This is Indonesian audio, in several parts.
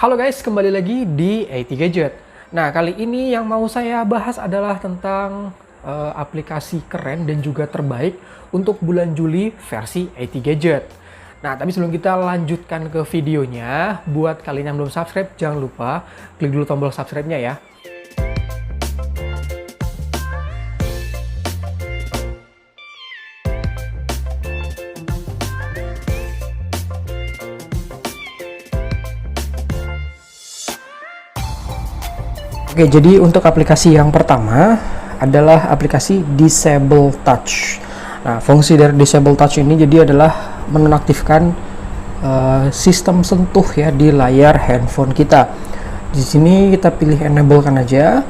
Halo guys, kembali lagi di IT Gadget. Nah, kali ini yang mau saya bahas adalah tentang aplikasi keren dan juga terbaik untuk bulan Juli versi IT Gadget. Nah, tapi sebelum kita lanjutkan ke videonya, buat kalian yang belum subscribe, jangan lupa klik dulu tombol subscribe-nya ya. Oke, jadi untuk aplikasi yang pertama adalah aplikasi Disable Touch. Nah, fungsi dari Disable Touch ini jadi adalah menonaktifkan sistem sentuh ya di layar handphone kita. Di sini kita pilih enable kan aja,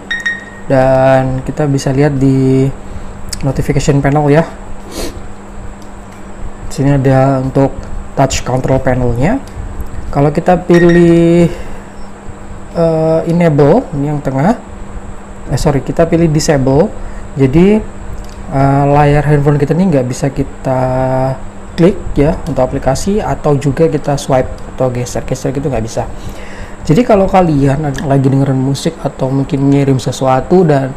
dan kita bisa lihat di notification panel ya. Di sini ada untuk touch control panelnya. Kalau kita pilih enable, ini yang tengah, kita pilih disable, jadi layar handphone kita ini nggak bisa kita klik ya untuk aplikasi, atau juga kita swipe atau geser-geser gitu nggak bisa. Jadi kalau kalian lagi dengerin musik atau mungkin ngirim sesuatu dan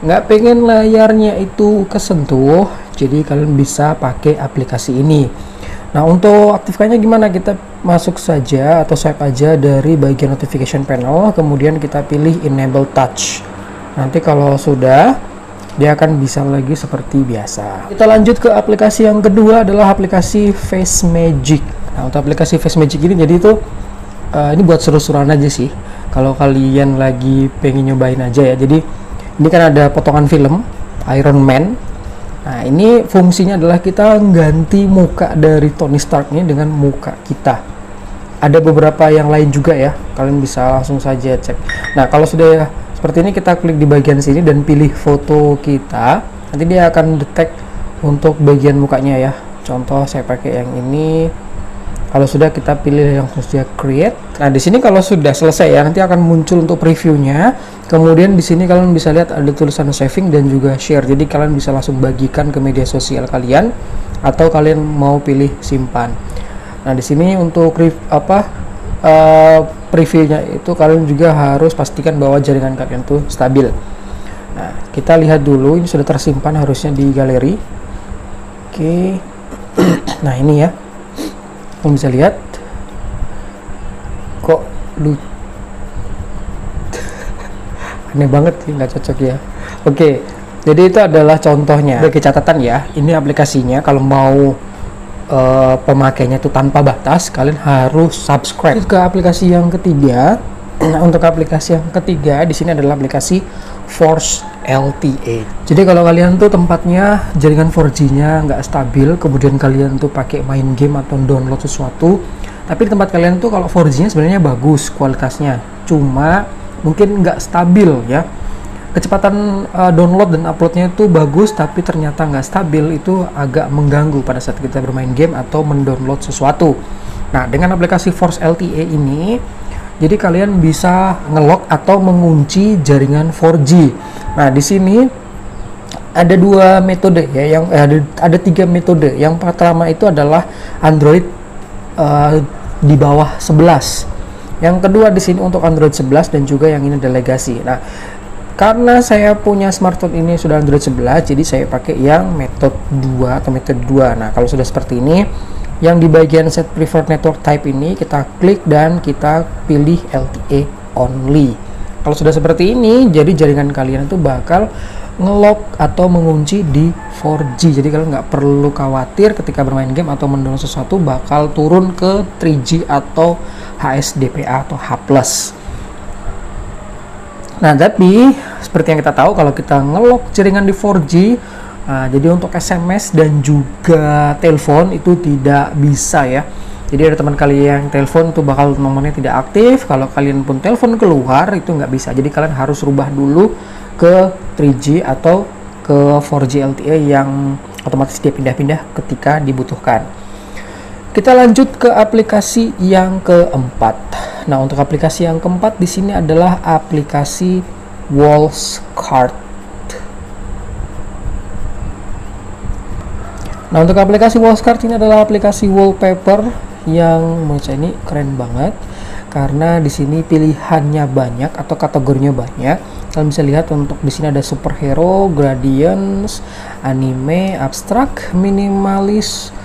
nggak pengen layarnya itu kesentuh, jadi kalian bisa pakai aplikasi ini. Nah, untuk aktifkannya gimana? Kita masuk saja atau swipe aja dari bagian notification panel, kemudian kita pilih enable touch. Nanti kalau sudah, dia akan bisa lagi seperti biasa. Kita lanjut ke aplikasi yang kedua, adalah aplikasi Face Magic. Nah, untuk aplikasi Face Magic ini jadi itu ini buat seru-seruan aja sih. Kalau kalian lagi pengen nyobain aja ya. Jadi ini kan ada potongan film Iron Man. Nah, ini fungsinya adalah kita ganti muka dari Tony Stark ini dengan muka kita. Ada beberapa yang lain juga ya, kalian bisa langsung saja cek. Nah, kalau sudah seperti ini, kita klik di bagian sini dan pilih foto kita. Nanti dia akan detect untuk bagian mukanya ya. Contoh saya pakai yang ini. Kalau sudah, kita pilih yang sudah create. Nah, di sini kalau sudah selesai ya, nanti akan muncul untuk previewnya. Kemudian di sini kalian bisa lihat ada tulisan saving dan juga share. Jadi kalian bisa langsung bagikan ke media sosial kalian, atau kalian mau pilih simpan. Nah, di sini untuk previewnya itu kalian juga harus pastikan bahwa jaringan kalian tuh stabil. Nah, kita lihat dulu, ini sudah tersimpan harusnya di galeri. Oke. Nah, ini ya. Kalian bisa lihat kok aneh banget sih, nggak cocok ya. Oke, jadi itu adalah contohnya. Sebagai catatan ya, ini aplikasinya kalau mau pemakainya itu tanpa batas, kalian harus subscribe. Ke aplikasi yang ketiga. Nah, untuk aplikasi yang ketiga di sini adalah aplikasi Force LTE. Jadi kalau kalian tuh tempatnya jaringan 4G-nya nggak stabil, kemudian kalian tuh pakai main game atau download sesuatu, tapi tempat kalian tuh kalau 4G-nya sebenarnya bagus kualitasnya, cuma mungkin nggak stabil ya. Kecepatan download dan uploadnya itu bagus, tapi ternyata nggak stabil, itu agak mengganggu pada saat kita bermain game atau mendownload sesuatu. Nah, dengan aplikasi Force LTE ini, jadi kalian bisa ngelock atau mengunci jaringan 4G. Nah, di sini ada dua metode ya, ada tiga metode. Yang pertama itu adalah Android di bawah 11. Yang kedua di sini untuk Android 11, dan juga yang ini ada Legacy. Nah, karena saya punya smartphone ini sudah Android 11, jadi saya pakai yang metode 2 atau metode 2. Nah, kalau sudah seperti ini, yang di bagian set preferred network type ini kita klik dan kita pilih LTE only. Kalau sudah seperti ini, jadi jaringan kalian itu bakal ngelock atau mengunci di 4G. Jadi kalian nggak perlu khawatir ketika bermain game atau mendownload sesuatu bakal turun ke 3G atau HSDPA atau H+. Nah, tapi seperti yang kita tahu, kalau kita ngelock jaringan di 4G, jadi untuk SMS dan juga telepon itu tidak bisa ya. Jadi ada teman kalian yang telepon tuh bakal nomornya tidak aktif. Kalau kalian pun telepon keluar itu nggak bisa. Jadi kalian harus rubah dulu ke 3G atau ke 4G LTE yang otomatis dia pindah-pindah ketika dibutuhkan. Kita lanjut ke aplikasi yang keempat. Nah, untuk aplikasi yang keempat di sini adalah aplikasi Wallscart. Nah, untuk aplikasi Wallscart ini adalah aplikasi wallpaper yang menurut saya ini keren banget. karena di sini pilihannya banyak atau kategorinya banyak. Kalian bisa lihat untuk di sini ada superhero, gradients, anime, abstrak, minimalis.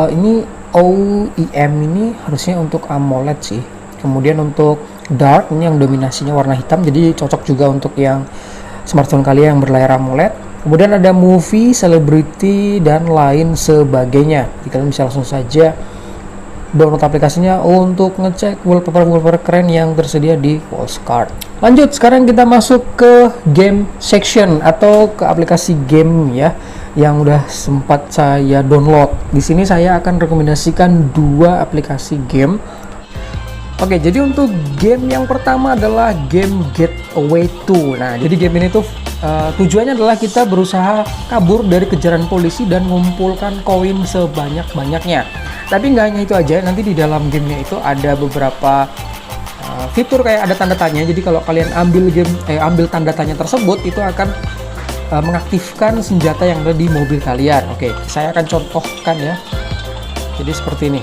Ini OEM ini harusnya untuk AMOLED sih. Kemudian untuk dark ini yang dominasinya warna hitam, jadi cocok juga untuk yang smartphone kalian yang berlayar AMOLED. Kemudian ada movie, celebrity, dan lain sebagainya. Jadi kalian bisa langsung saja download aplikasinya untuk ngecek wallpaper keren yang tersedia di Wallscard. Lanjut, sekarang kita masuk ke game section atau ke aplikasi game ya yang udah sempat saya download. Di sini saya akan rekomendasikan dua aplikasi game. Oke, jadi untuk game yang pertama adalah game Getaway 2. Nah, jadi game ini tuh tujuannya adalah kita berusaha kabur dari kejaran polisi dan mengumpulkan koin sebanyak-banyaknya. Tapi nggak hanya itu aja, nanti di dalam gamenya itu ada beberapa fitur kayak ada tanda tanya. Jadi kalau kalian ambil tanda tanya tersebut, itu akan mengaktifkan senjata yang ada di mobil kalian. Oke, saya akan contohkan ya. Jadi seperti ini.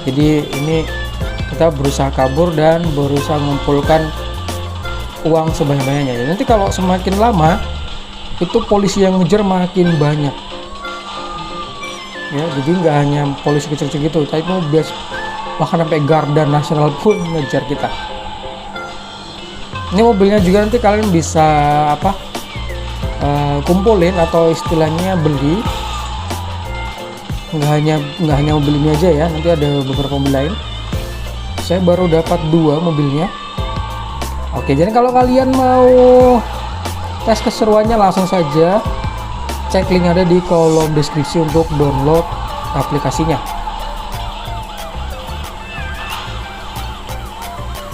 Jadi ini kita berusaha kabur dan berusaha mengumpulkan uang sebanyak-banyaknya. Nanti kalau semakin lama, itu polisi yang ngejar makin banyak. Ya, jadi nggak hanya polisi kecil-kecil gitu, tapi mau bahkan sampai Garda Nasional pun ngejar kita. Ini mobilnya juga nanti kalian bisa kumpulin atau istilahnya beli. Nggak hanya mobil ini aja ya, nanti ada beberapa mobil lain. Saya baru dapat 2 mobilnya. Oke, jadi kalau kalian mau tes keseruannya langsung saja cek link ada di kolom deskripsi untuk download aplikasinya.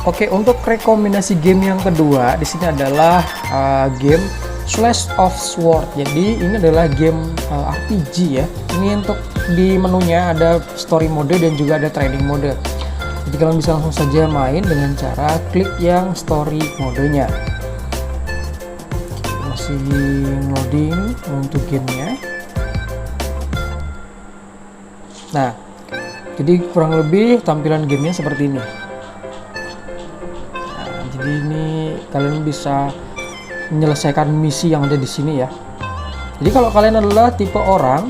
Oke, untuk rekomendasi game yang kedua di sini adalah game Slash of Sword. Jadi ini adalah game RPG ya. Ini untuk di menunya ada story mode dan juga ada training mode. Jadi kalian bisa langsung saja main dengan cara klik yang story modenya. Masih loading untuk gamenya. Nah, jadi kurang lebih tampilan gamenya seperti ini. Nah, jadi ini kalian bisa menyelesaikan misi yang ada di sini ya. Jadi kalau kalian adalah tipe orang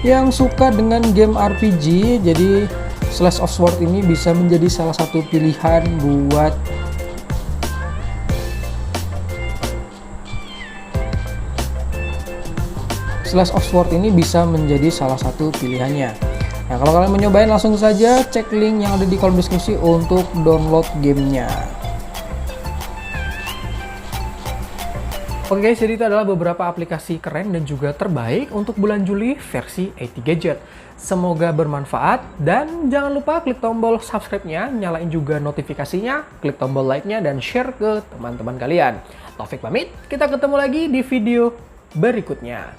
yang suka dengan game RPG, jadi Slash of Sword ini bisa menjadi salah satu pilihan buat Slash of Sword ini bisa menjadi salah satu pilihannya. Nah, kalau kalian mau nyobain langsung saja cek link yang ada di kolom deskripsi untuk download gamenya. Oke guys, jadi itu adalah beberapa aplikasi keren dan juga terbaik untuk bulan Juli versi AT Gadget. Semoga bermanfaat dan jangan lupa klik tombol subscribe-nya, nyalain juga notifikasinya, klik tombol like-nya dan share ke teman-teman kalian. Taufik pamit, kita ketemu lagi di video berikutnya.